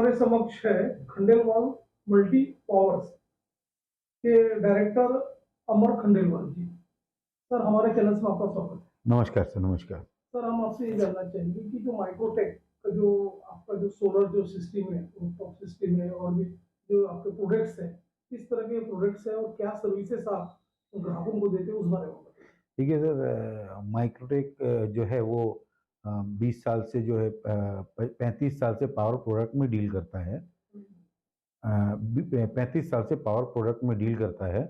हमारे समक्ष है खंडेलवाल मल्टी पावर्स के डायरेक्टर अमर खंडेलवाल जी। सर, हमारे चैनल में आपका स्वागत है। नमस्कार सर। नमस्कार सर, हम आपसे ये जानना चाहेंगे कि जो माइक्रोटेक का जो आपका जो सोलर जो सिस्टम है, रूफटॉप सिस्टम है, और भी जो आपके प्रोडक्ट्स हैं, किस तरह के प्रोडक्ट्स हैं और क्या सर्विसेज आप ग्राहकों को देते हैं, उस बारे में बताइए। ठीक है सर। माइक्रोटेक जो है वो 20 साल से जो है 35 साल से पावर प्रोडक्ट में डील करता है। 35 साल से पावर प्रोडक्ट में डील करता है।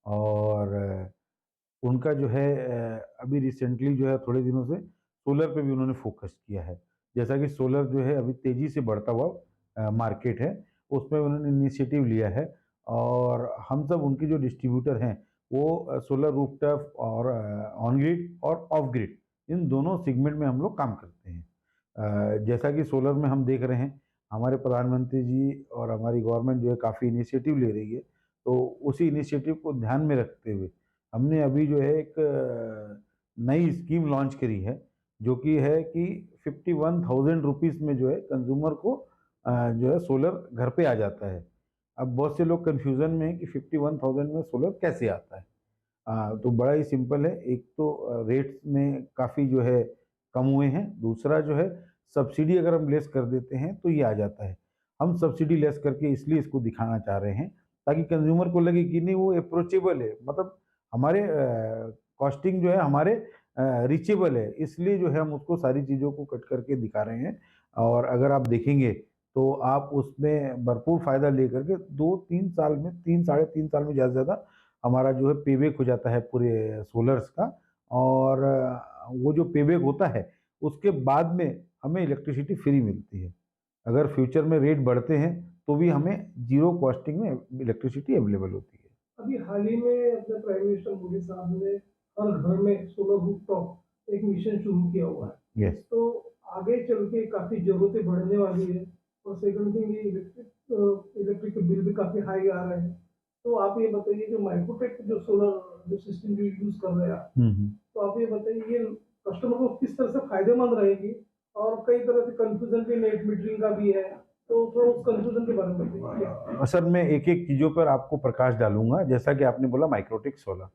और उनका जो है अभी रिसेंटली जो है थोड़े दिनों से सोलर पे भी उन्होंने फोकस किया है। जैसा कि सोलर जो है अभी तेजी से बढ़ता हुआ मार्केट है, उसमें उन्होंने इनिशिएटिव लिया है। और हम सब उनके जो डिस्ट्रीब्यूटर हैं वो सोलर रूफटॉप और ऑन ग्रिड और ऑफ ग्रिड, इन दोनों सेगमेंट में हम लोग काम करते हैं। जैसा कि सोलर में हम देख रहे हैं, हमारे प्रधानमंत्री जी और हमारी गवर्नमेंट जो है काफ़ी इनिशिएटिव ले रही है। तो उसी इनिशिएटिव को ध्यान में रखते हुए हमने अभी जो है एक नई स्कीम लॉन्च करी है, जो कि है कि 51,000 रुपीज़ में जो है कंज्यूमर को जो है सोलर घर पे आ जाता है। अब बहुत से लोग कन्फ्यूज़न में हैं कि 51,000 में सोलर कैसे आता है। तो बड़ा ही सिंपल है। एक तो रेट्स में काफ़ी जो है कम हुए हैं। दूसरा जो है सब्सिडी अगर हम लेस कर देते हैं तो ये आ जाता है। हम सब्सिडी लेस करके इसलिए इसको दिखाना चाह रहे हैं ताकि कंज्यूमर को लगे कि नहीं, वो अप्रोचेबल है, मतलब हमारे कॉस्टिंग जो है हमारे रीचेबल है, इसलिए जो है हम उसको सारी चीज़ों को कट करके दिखा रहे हैं। और अगर आप देखेंगे तो आप उसमें भरपूर फ़ायदा लेकर के 2-3 साल में, 3 साढ़े 3 साल में ज़्यादा से ज़्यादा हमारा जो है पेबैक हो जाता है पूरे सोलर्स का। और वो जो पेबैक होता है उसके बाद में हमें इलेक्ट्रिसिटी फ्री मिलती है। अगर फ्यूचर में रेट बढ़ते हैं तो भी हमें ज़ीरो कॉस्टिंग में इलेक्ट्रिसिटी अवेलेबल होती है। अभी हाल ही में अपने प्राइम मिनिस्टर मोदी साहब ने हर घर में सोलर रूफटॉप एक मिशन शुरू किया हुआ है। यस। तो आगे चल के काफी जरूरतें बढ़ने वाली है, और सेकंड थिंग, ये इलेक्ट्रिक बिल भी काफी हाई आ रहे हैं। तो आप ये बताइए, जो माइक्रोटेक जो सोलर जो सिस्टम जो यूज कर रहे हैं आप, तो आप ये बताइए ये कस्टमर को किस तरह से फायदेमंद रहेगी। और कई तरह से कंफ्यूजन भी नेट मीटरिंग का भी है, तो थोड़ा उस कंफ्यूजन के बारे में बताइए। सर, मैं एक एक चीज़ों पर आपको प्रकाश डालूंगा। जैसा कि आपने बोला माइक्रोटेक सोलर,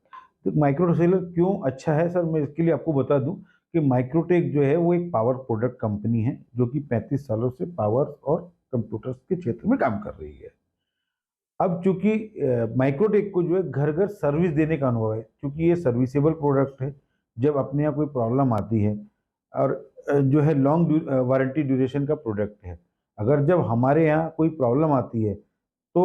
तो माइक्रोटेक सोलर क्यों अच्छा है सर, मैं इसके लिए आपको बता दूं कि माइक्रोटेक जो है वो एक पावर प्रोडक्ट कंपनी है जो कि 35 सालों से पावर और कंप्यूटर्स के क्षेत्र में काम कर रही है। अब चूंकि माइक्रोटेक को जो है घर घर सर्विस देने का अनुभव है, क्योंकि ये सर्विसेबल प्रोडक्ट है। जब अपने यहाँ कोई प्रॉब्लम आती है, और जो है लॉन्ग वारंटी ड्यूरेशन का प्रोडक्ट है, अगर जब हमारे यहाँ कोई प्रॉब्लम आती है तो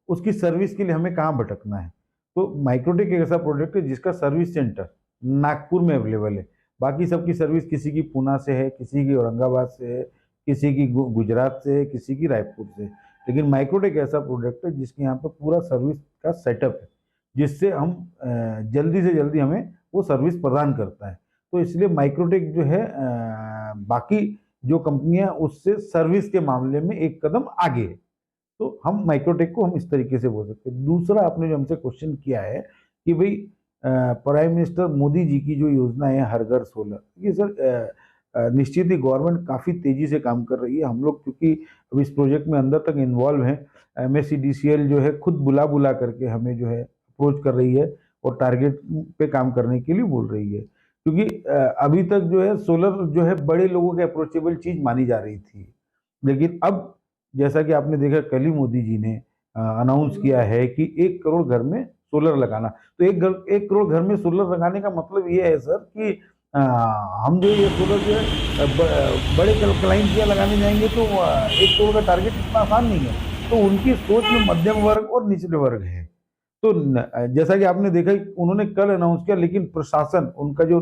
उसकी सर्विस के लिए हमें कहाँ भटकना है। तो माइक्रोटेक एक ऐसा प्रोडक्ट है जिसका सर्विस सेंटर नागपुर में अवेलेबल है। बाकी सबकी सर्विस किसी की पूना से है, किसी की औरंगाबाद से है, किसी की गुजरात से है, किसी की रायपुर से है। लेकिन माइक्रोटेक ऐसा प्रोडक्ट है जिसके यहाँ पे पूरा सर्विस का सेटअप है, जिससे हम जल्दी से जल्दी हमें वो सर्विस प्रदान करता है। तो इसलिए माइक्रोटेक जो है बाकी जो कंपनियां उससे सर्विस के मामले में एक कदम आगे है। तो हम माइक्रोटेक को हम इस तरीके से बोल सकते हैं। दूसरा, आपने जो हमसे क्वेश्चन किया है कि भाई प्राइम मिनिस्टर मोदी जी की जो योजना है हर घर सोलर, ये सर निश्चित ही गवर्नमेंट काफ़ी तेज़ी से काम कर रही है। हम लोग क्योंकि अब इस प्रोजेक्ट में अंदर तक इन्वॉल्व हैं, MSEDCL जो है खुद बुला बुला करके हमें जो है अप्रोच कर रही है और टारगेट पे काम करने के लिए बोल रही है। क्योंकि अभी तक जो है सोलर जो है बड़े लोगों के अप्रोचेबल चीज़ मानी जा रही थी, लेकिन अब जैसा कि आपने देखा कल ही मोदी जी ने अनाउंस किया है कि 1 करोड़ घर में सोलर लगाना। तो 1 करोड़ घर में सोलर लगाने का मतलब ये है सर कि हम जो ये सोलर जो है बड़े क्लाइंट या लगाने जाएंगे तो 1 करोड़ का टारगेट इतना आसान नहीं है। तो उनकी सोच में मध्यम वर्ग और निचले वर्ग है। तो जैसा कि आपने देखा उन्होंने कल अनाउंस किया, लेकिन प्रशासन उनका जो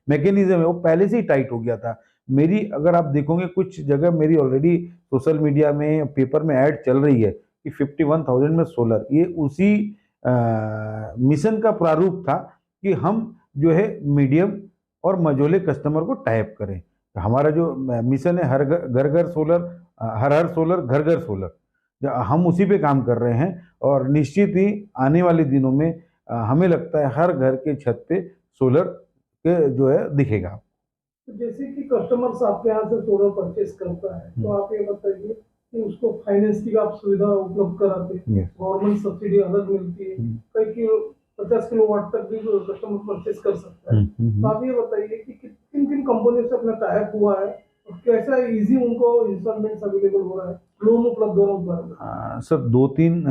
मैकेनिज्म है वो पहले से ही टाइट हो गया था। मेरी अगर आप देखोगे कुछ जगह मेरी ऑलरेडी सोशल मीडिया में पेपर में ऐड चल रही है कि 51,000 में सोलर, ये उसी मिशन का प्रारूप था कि हम जो है मीडियम और मझोले कस्टमर को टाइप करें। हमारा जो मिशन है हर घर घर सोलर, हर हर सोलर घर घर सोलर, हम उसी पे काम कर रहे हैं। और निश्चित ही आने वाले दिनों में हमें लगता है हर घर के छत पे सोलर के जो है दिखेगा। तो जैसे कि कस्टमर्स आपके यहाँ से सोलर परचेस करता है, तो आप ये बताइए कि उसको फाइनेंस की आप सुविधा उपलब्ध कराते हैं, Yes. गवर्नमेंट सब्सिडी अलग मिलती है, कई किलो 50 किलोवाट तक भी कस्टमर परचेस कर सकता है। तो आप ये बताइए कि किन किन कंपनियों से अपना टाई अप हुआ है और कैसा इजी उनको इंस्टॉलमेंट्स अवेलेबल हो रहा है, लोन उपलब्ध हो रहा है उस बारे में। सर 2-3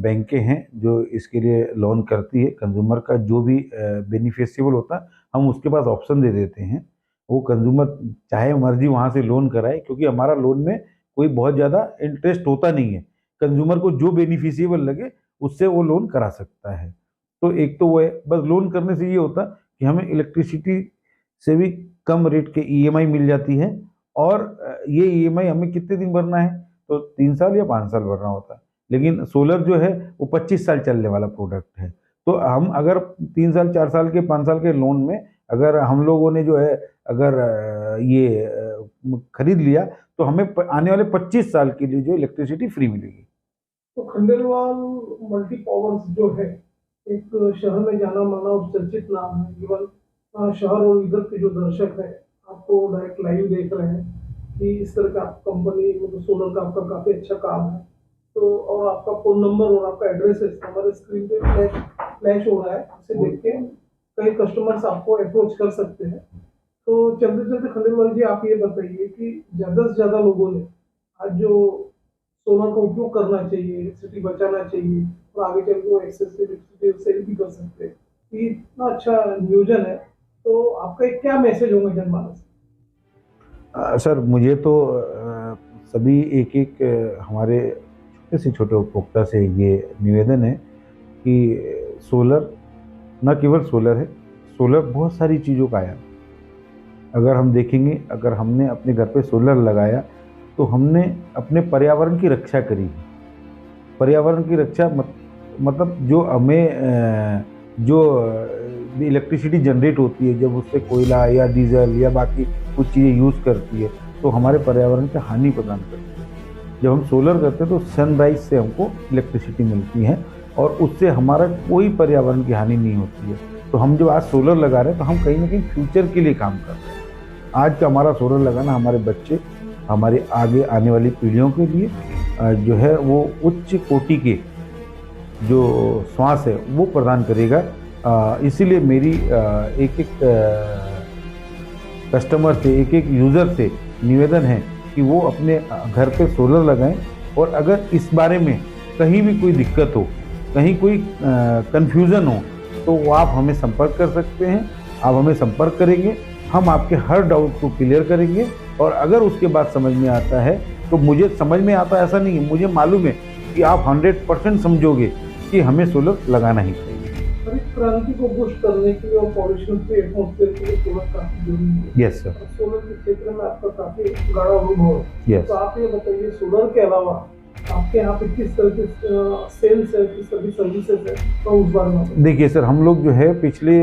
बैंकें हैं जो इसके लिए लोन करती है। कंज्यूमर का जो भी बेनिफिशियल होता है हम उसके पास ऑप्शन दे देते हैं, वो कंज्यूमर चाहे मर्जी वहाँ से लोन कराए, क्योंकि हमारा लोन में कोई बहुत ज़्यादा इंटरेस्ट होता नहीं है। कंज्यूमर को जो बेनिफिशियल लगे उससे वो लोन करा सकता है। तो एक तो वो है, बस लोन करने से ये होता कि हमें इलेक्ट्रिसिटी से भी कम रेट के ईएमआई मिल जाती है, और ये ईएमआई हमें कितने दिन भरना है, तो 3 साल या 5 साल भरना होता है। लेकिन सोलर जो है वो 25 साल चलने वाला प्रोडक्ट है। तो हम अगर 3 साल 4 साल के 5 साल के लोन में अगर हम लोगों ने जो है अगर खरीद लिया तो हमें आने वाले 25 साल के लिए जो इलेक्ट्रिसिटी फ्री मिलेगी। तो खंडेलवाल मल्टी पावर्स जो है एक शहर में जाना माना और चर्चित नाम है। इवन शहर और इधर के जो दर्शक है आपको डायरेक्ट लाइव देख रहे हैं कि इस तरह का कंपनी मतलब सोलर का आपका काफी अच्छा काम है। तो और आपका फोन नंबर और आपका एड्रेस है हमारे स्क्रीन पे फ्लैश हो रहा है, इसे देख के कई कस्टमर्स आपको अप्रोच कर सकते हैं। तो चलते चलते खंडेलवाल जी आप ये बताइए कि ज्यादा से ज्यादा लोगों ने आज जो सोलर का उपयोग करना चाहिए, इलेक्ट्रिसिटी बचाना चाहिए और आगे चल के वो एक्सेस इलेक्ट्रिसिटी सेल भी कर सकते हैं, ये इतना अच्छा नियोजन है। तो आपका एक क्या मैसेज होगा जनमानस? सर मुझे तो सभी एक हमारे छोटे से छोटे उपभोक्ता से ये निवेदन है कि सोलर न केवल सोलर है, सोलर बहुत सारी चीज़ों का आया। अगर हम देखेंगे, अगर हमने अपने घर पे सोलर लगाया तो हमने अपने पर्यावरण की रक्षा करी। पर्यावरण की रक्षा मतलब जो हमें जो इलेक्ट्रिसिटी जनरेट होती है, जब उससे कोयला या डीजल या बाकी कुछ चीज़ें यूज़ करती है तो हमारे पर्यावरण को हानि प्रदान करती है। जब हम सोलर करते हैं तो सनराइज से हमको इलेक्ट्रिसिटी मिलती है और उससे हमारा कोई पर्यावरण की हानि नहीं होती है। तो हम जो आज सोलर लगा रहे हैं तो हम कहीं ना कहीं फ्यूचर के लिए काम कर रहे हैं। आज का हमारा सोलर लगाना हमारे बच्चे, हमारे आगे आने वाली पीढ़ियों के लिए जो है वो उच्च कोटि के जो श्वास है वो प्रदान करेगा। इसीलिए मेरी एक कस्टमर से, एक यूज़र से निवेदन है कि वो अपने घर पे सोलर लगाएं, और अगर इस बारे में कहीं भी कोई दिक्कत हो, कहीं कोई कन्फ्यूज़न हो, तो वो आप हमें संपर्क कर सकते हैं। आप हमें संपर्क करेंगे, हम आपके हर डाउट को क्लियर करेंगे। और अगर उसके बाद समझ में आता है तो मुझे समझ में आता है ऐसा नहीं है, मुझे मालूम है कि आप 100% समझोगे कि हमें सोलर लगाना ही चाहिए। हरित क्रांति को बूस्ट करने के लिए और पॉल्यूशन फ्री एटमॉस्फेयर के लिए सोलर काफी जरूरी है। Yes sir. सोलर के क्षेत्र में आपका काफी गाढ़ा अनुभव है। यस। तो आप ये बताइए सोलर के अलावा आपके यहाँ पे किस तरह के सेल्स है, किस तरह की सर्विसेज है, तो उस बारे में देखिए सर, हम लोग जो है पिछले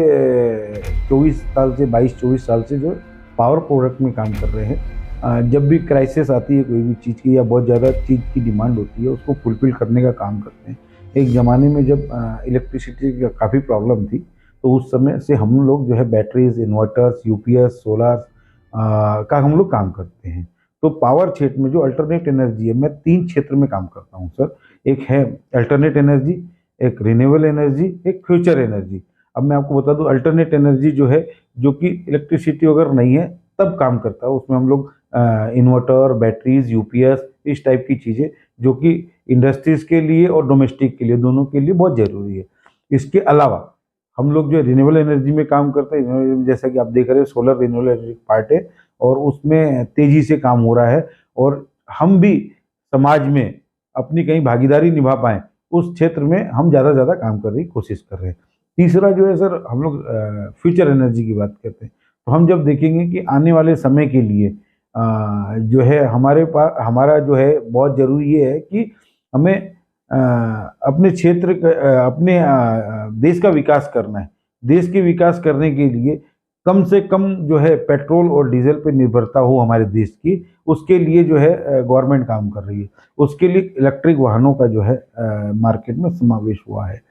24 साल से 22-24 साल से जो पावर प्रोडक्ट में काम कर रहे हैं। जब भी क्राइसिस आती है कोई भी चीज़ की या बहुत ज़्यादा चीज़ की डिमांड होती है, उसको फुलफिल करने का काम करते हैं। एक ज़माने में जब इलेक्ट्रिसिटी की काफ़ी प्रॉब्लम थी तो उस समय से हम लोग जो है बैटरीज, इन्वर्टर्स, यूपीएस, सोलार का हम लोग काम करते हैं। तो पावर क्षेत्र में जो अल्टरनेट एनर्जी है, मैं 3 क्षेत्र में काम करता हूँ सर। एक है अल्टरनेट एनर्जी, एक रिन्यूएबल एनर्जी, एक फ्यूचर एनर्जी। अब मैं आपको बता दूं, अल्टरनेट एनर्जी जो है, जो कि इलेक्ट्रिसिटी अगर नहीं है तब काम करता है, उसमें हम लोग इन्वर्टर, बैटरीज, यूपीएस, इस टाइप की चीज़ें जो कि इंडस्ट्रीज़ के लिए और डोमेस्टिक के लिए दोनों के लिए बहुत ज़रूरी है। इसके अलावा हम लोग जो रिन्यूएबल एनर्जी में काम करते हैं, जैसा कि आप देख रहे हैं सोलर रिन्यूएबल एनर्जी पार्ट है और उसमें तेज़ी से काम हो रहा है, और हम भी समाज में अपनी कहीं भागीदारी निभा पाएँ उस क्षेत्र में हम ज़्यादा से ज़्यादा काम करने की कोशिश कर रहे हैं। तीसरा जो है सर, हम लोग फ्यूचर एनर्जी की बात करते हैं। तो हम जब देखेंगे कि आने वाले समय के लिए जो है हमारे पास, हमारा जो है बहुत ज़रूरी ये है कि हमें अपने क्षेत्र अपने देश का विकास करना है। देश के विकास करने के लिए कम से कम जो है पेट्रोल और डीजल पे निर्भरता हो हमारे देश की, उसके लिए जो है गवर्नमेंट काम कर रही है। उसके लिए इलेक्ट्रिक वाहनों का जो है मार्केट में समावेश हुआ है।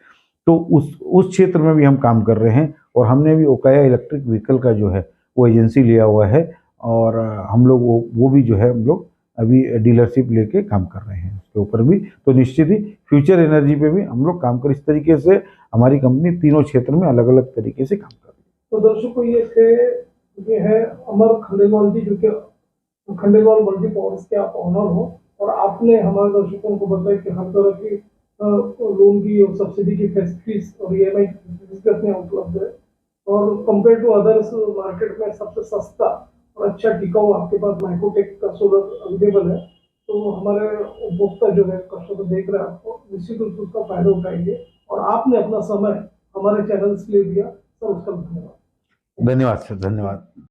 तो उस क्षेत्र में भी हम काम कर रहे हैं, और हमने भी ओकाया इलेक्ट्रिक व्हीकल का जो है वो एजेंसी लिया हुआ है, और हम लोग वो भी जो है हम लोग अभी डीलरशिप लेके काम कर रहे हैं उसके ऊपर भी। तो निश्चित ही फ्यूचर एनर्जी पे भी हम लोग काम कर, इस तरीके से हमारी कंपनी तीनों क्षेत्र में अलग अलग तरीके से काम कर रही है। तो दर्शकों ये है अमर खंडेलवाल जी, जो कि खंडेलवाल मल्टी पावर्स के आप ऑनर हो, और आपने हमारे दर्शकों को बताया कि हर तरह की लोन की और सब्सिडी की फैसिलिटीज और EMI की फैसिलिटीज अपने यहाँ उपलब्ध है, और कंपेयर टू अदर्स मार्केट में सबसे सस्ता और अच्छा टिकाऊ आपके पास माइक्रोटेक का सोलर अवेलेबल है। तो हमारे उपभोक्ता जो है, कस्टमर देख रहे हैं आपको, निश्चित रूप से उसका फायदा उठाएंगे, और आपने अपना समय हमारे चैनल्स के लिए दिया, सर उसका धन्यवाद। धन्यवाद सर, धन्यवाद।